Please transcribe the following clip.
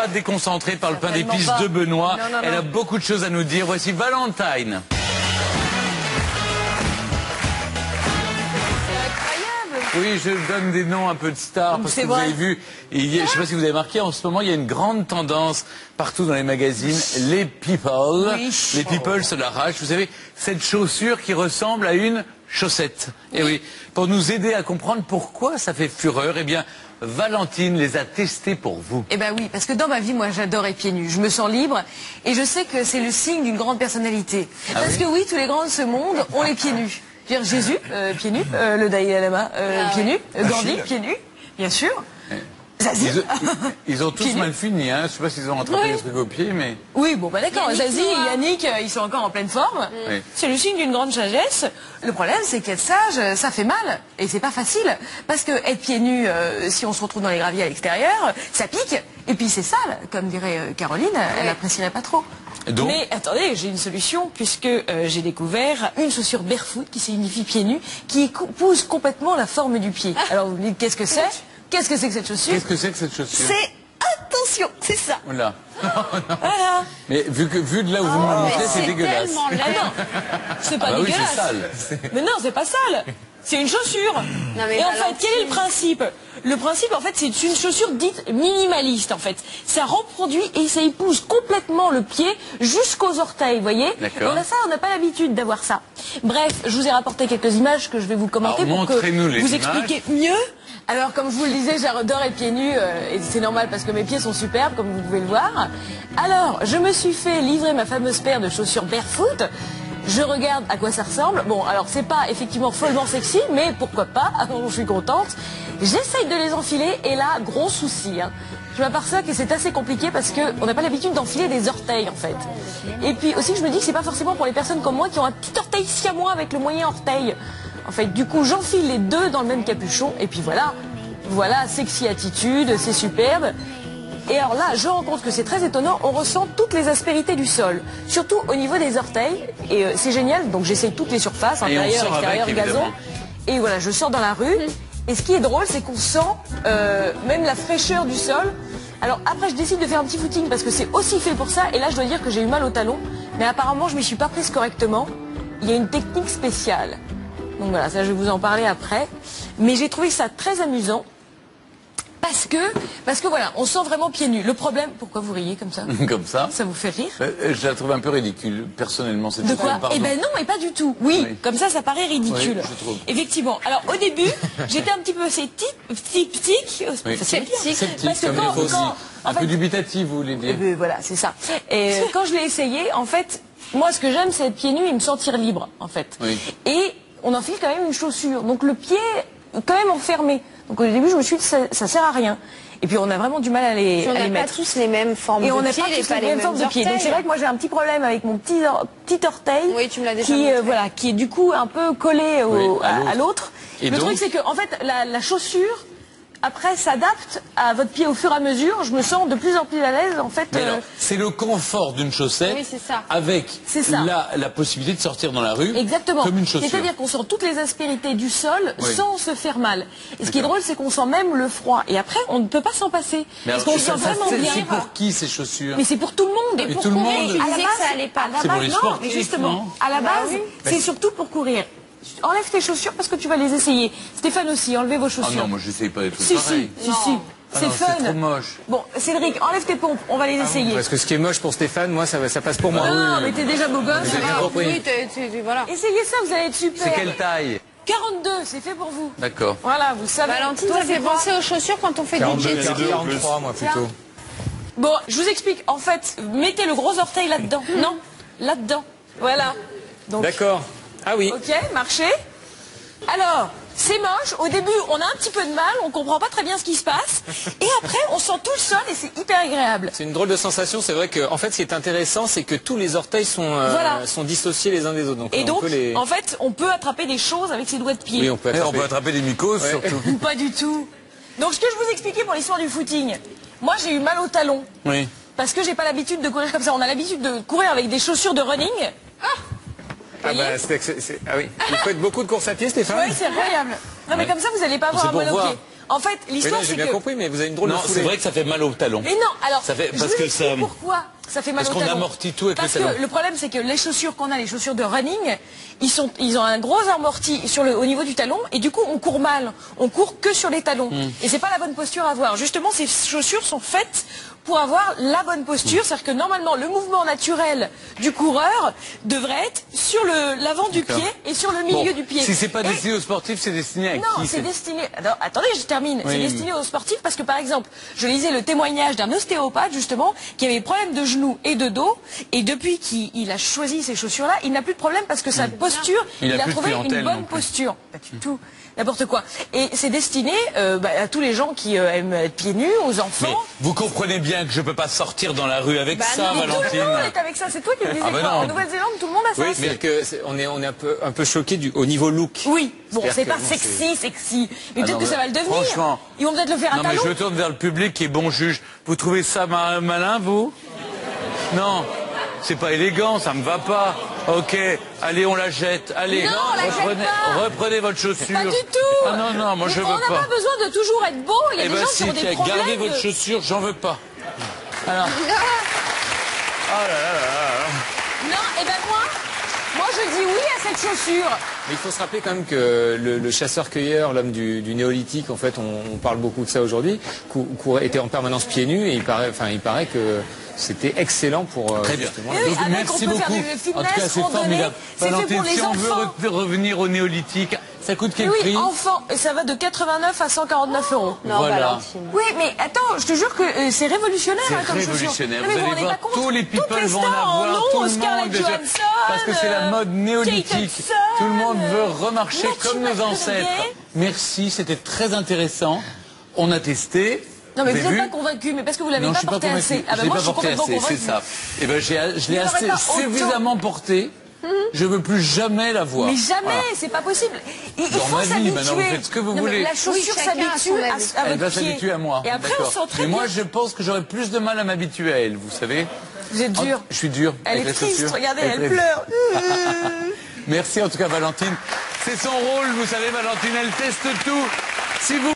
pas déconcentrée par le pain d'épices de Benoît. Non, non, Elle non. a beaucoup de choses à nous dire. Voici Valentine. Oui, je donne des noms un peu de stars parce que vous avez vu, je ne sais pas si vous avez marqué, en ce moment il y a une grande tendance partout dans les magazines, les people. Oui. Les people se l'arrachent. Vous savez, cette chaussure qui ressemble à une chaussette. Et oui, pour nous aider à comprendre pourquoi ça fait fureur, eh bien, Valentine les a testés pour vous. Eh ben oui, parce que dans ma vie, moi, j'adore être pieds nus. Je me sens libre et je sais que c'est le signe d'une grande personnalité. Parce que oui, tous les grands de ce monde ont les pieds nus. Je veux dire, Jésus, pieds nus, le Dalai Lama, pieds nus, Gandhi, pieds nus, bien sûr. Zazie. Ils ont tous mal fini, hein. Je ne sais pas s'ils ont rattrapé les trucs au pied, mais... Oui, bon, bah d'accord, Zazie et Yannick, ils sont encore en pleine forme. Oui. C'est le signe d'une grande sagesse. Le problème, c'est qu'être sage, ça fait mal. Et c'est pas facile. Parce que être pieds nus, si on se retrouve dans les graviers à l'extérieur, ça pique. Et puis c'est sale, comme dirait Caroline, elle apprécierait pas trop. Donc... Mais attendez, j'ai une solution, puisque j'ai découvert une chaussure barefoot qui signifie pieds nus, qui épouse complètement la forme du pied. Alors vous me dites, qu'est-ce que c'est? Qu'est-ce que c'est que cette chaussure? Qu'est-ce que c'est que cette chaussure? C'est... Attention, c'est ça. Voilà. Voilà. Mais vu de là où vous me le montrez, c'est dégueulasse. C'est pas Ah bah oui, dégueulasse. c'est sale. Mais non, c'est pas sale. C'est une chaussure. Et en fait, quel est le principe? Le principe, en fait, c'est une chaussure dite minimaliste, en fait. Ça reproduit et ça épouse complètement le pied jusqu'aux orteils, vous voyez? D'accord. On n'a pas l'habitude d'avoir ça. Bref, je vous ai rapporté quelques images que je vais vous commenter Alors, pour que montrez-nous les vous images. expliquiez mieux. Alors, comme je vous le disais, j'adore être pieds nus, et c'est normal parce que mes pieds sont superbes, comme vous pouvez le voir. Alors, je me suis fait livrer ma fameuse paire de chaussures barefoot. Je regarde à quoi ça ressemble. Bon, alors c'est pas effectivement follement sexy, mais pourquoi pas, je suis contente. J'essaye de les enfiler, et là, gros souci. Hein. Je m'aperçois que c'est assez compliqué parce qu'on n'a pas l'habitude d'enfiler des orteils, en fait. Et puis aussi, je me dis que c'est pas forcément pour les personnes comme moi qui ont un petit orteil siamois avec le moyen orteil. En fait, du coup, j'enfile les deux dans le même capuchon, et puis voilà, sexy attitude, c'est superbe. Et alors là, je rends compte que c'est très étonnant, on ressent toutes les aspérités du sol, surtout au niveau des orteils, et c'est génial, donc j'essaye toutes les surfaces, intérieur, extérieur, gazon, et voilà, je sors dans la rue, et ce qui est drôle, c'est qu'on sent même la fraîcheur du sol. Alors après, je décide de faire un petit footing, parce que c'est aussi fait pour ça, et là, je dois dire que j'ai eu mal au talon, mais apparemment, je ne m'y suis pas prise correctement, il y a une technique spéciale. Donc voilà, ça je vais vous en parler après, mais j'ai trouvé ça très amusant. Parce que voilà, on sent vraiment pieds nus. Le problème, pourquoi vous riez comme ça? Comme ça? Ça vous fait rire? Je la trouve un peu ridicule, personnellement. Cette De quoi? Eh ben non, mais pas du tout. Oui, comme ça paraît ridicule. Oui, je trouve. Effectivement. Alors au début, j'étais un petit peu sceptique. Sceptique, parce que comme il faut aussi. Un peu dubitatif, vous voulez dire? Voilà, c'est ça. Et quand je l'ai essayé, en fait, moi ce que j'aime, c'est être pieds nus et me sentir libre, en fait. Oui. Et on enfile quand même une chaussure. Donc le pied, quand même enfermé. Donc au début, je me suis dit, ça sert à rien. Et puis on a vraiment du mal à les mettre. On n'a pas tous les mêmes formes de pieds. Et on n'a pas tous les mêmes formes de pieds. Donc c'est vrai que moi j'ai un petit problème avec mon petit orteil. Oui, tu me l'as déjà montré. Qui est du coup un peu collé à l'autre. Le truc c'est que en fait la chaussure après s'adapte à votre pied au fur et à mesure. Je me sens de plus en plus à l'aise en fait. C'est le confort d'une chaussette avec la possibilité de sortir dans la rue. Exactement. Comme une chaussure. C'est-à-dire qu'on sent toutes les aspérités du sol sans se faire mal. Et ce qui est drôle, c'est qu'on sent même le froid. Et après, on ne peut pas s'en passer. Parce qu'on sent vraiment bien. C'est pour qui ces chaussures? Mais c'est pour tout le monde. Et pour tout le monde. Tu disais que ça allait pas. C'est pour les sportifs, mais justement, non? à la base, c'est surtout pour courir. Enlève tes chaussures parce que tu vas les essayer. Stéphane aussi, enlevez vos chaussures. Ah non, moi j'essaye pas des trucs pareils. Si. C'est fun. C'est trop moche. Bon, Cédric, enlève tes pompes, on va les essayer. Parce que ce qui est moche pour Stéphane, moi, ça passe pour moi. Non, mais t'es déjà beau gosse. Oui, voilà. Essayez ça, vous allez être super. C'est quelle taille? 42, c'est fait pour vous. D'accord. Voilà, vous savez. Valentine, ça fait penser aux chaussures quand on fait du jet ski. 43, moi, plutôt. Bon, je vous explique. En fait, mettez le gros orteil là-dedans. Non, là-dedans. Voilà. D'accord. Ah oui. Ok, marchez. Alors, c'est moche. Au début, on a un petit peu de mal, on comprend pas très bien ce qui se passe. Et après, on sent tout le sol et c'est hyper agréable. C'est une drôle de sensation. C'est vrai que, en fait, ce qui est intéressant, c'est que tous les orteils sont dissociés les uns des autres. Donc, en fait, on peut attraper des choses avec ses doigts de pied. Oui, on peut attraper des mycoses surtout. Ou pas du tout. Donc, ce que je vous expliquais pour l'histoire du footing, moi, j'ai eu mal au talon. Oui. Parce que j'ai pas l'habitude de courir comme ça. On a l'habitude de courir avec des chaussures de running. Ah oui. Vous faites beaucoup de courses à pied, Stéphane? Oui, c'est incroyable. Non, mais comme ça, vous n'allez pas avoir un mal au pied. En fait, l'histoire c'est que... J'ai bien compris, mais vous avez une drôle de foulée. Non, c'est vrai que ça fait mal au talon. Mais non, alors, pourquoi ça fait mal au talon. Parce qu'on amortit tout avec le talon. Parce que le problème, c'est que les chaussures qu'on a, les chaussures de running, ils ont un gros amorti au niveau du talon, et du coup, on court mal. On court que sur les talons. Et c'est pas la bonne posture à avoir. Justement, ces chaussures sont faites pour avoir la bonne posture, c'est-à-dire que normalement le mouvement naturel du coureur devrait être sur l'avant du pied et sur le milieu du pied. Si c'est pas destiné aux sportifs, c'est destiné à qui? Non, c'est destiné... Alors, attendez, je termine. C'est destiné aux sportifs parce que par exemple, je lisais le témoignage d'un ostéopathe justement qui avait des problèmes de genoux et de dos, et depuis qu'il a choisi ces chaussures-là, il n'a plus de problème parce que sa posture, il a trouvé une bonne posture. Pas du tout. N'importe quoi. Et c'est destiné à tous les gens qui aiment être pieds nus, aux enfants. Mais vous comprenez bien que je peux pas sortir dans la rue avec ça, non, Valentine. Tout le monde est avec ça. C'est toi qui me disais quoi. En Nouvelle-Zélande, tout le monde a ça. Oui, mais on est un peu choqué au niveau look. Oui. Bon, c'est pas sexy. Mais peut-être que ça va le devenir. Franchement. Ils vont peut-être le faire à talons. Non, mais je me tourne vers le public qui est bon juge. Vous trouvez ça malin, vous? Non. C'est pas élégant, ça me va pas. Ok, allez, on la jette. Allez, reprenez votre chaussure. Pas du tout. Ah non, moi je veux pas. On n'a pas besoin de toujours être beau. Il y a des gens qui ont des problèmes. Gardez votre chaussure, j'en veux pas. Alors. Oh là là. Non, moi je dis oui à cette chaussure. Mais il faut se rappeler quand même que le chasseur-cueilleur, l'homme du néolithique, en fait, on parle beaucoup de ça aujourd'hui, était en permanence pieds nus, et il paraît que c'était excellent pour... Très bien. Donc, merci beaucoup. En tout cas, c'est formidable. Valentine, si on veut revenir au néolithique, ça coûte quel prix? Oui, enfant, ça va de 89 à 149 €. Non, voilà. Valentine. Oui, mais attends, je te jure que c'est révolutionnaire comme chaussure. Révolutionnaire. Non, mais vous allez voir, tous les people vont en avoir, tout le monde, parce que c'est la mode néolithique. Tout le monde veut remarcher comme nos ancêtres. Merci, c'était très intéressant. On a testé. Non mais vous n'êtes pas convaincu, mais parce que vous l'avez pas porté assez. Ah ben moi je suis complètement convaincu. C'est ça. Et ben je l'ai assez suffisamment porté. Je veux plus jamais la voir. Mais jamais, c'est pas possible. Il faut s'habituer. Maintenant vous faites ce que vous voulez. La chaussure s'habitue à votre pied. Elle va s'habituer à moi. Et après on sent très bien. Mais moi bien. je pense que j'aurais plus de mal à m'habituer à elle, vous savez. Vous êtes dur. Je suis dur. Elle est triste, regardez, elle pleure. Merci en tout cas Valentine. C'est son rôle, vous savez, Valentine, elle teste tout. Si vous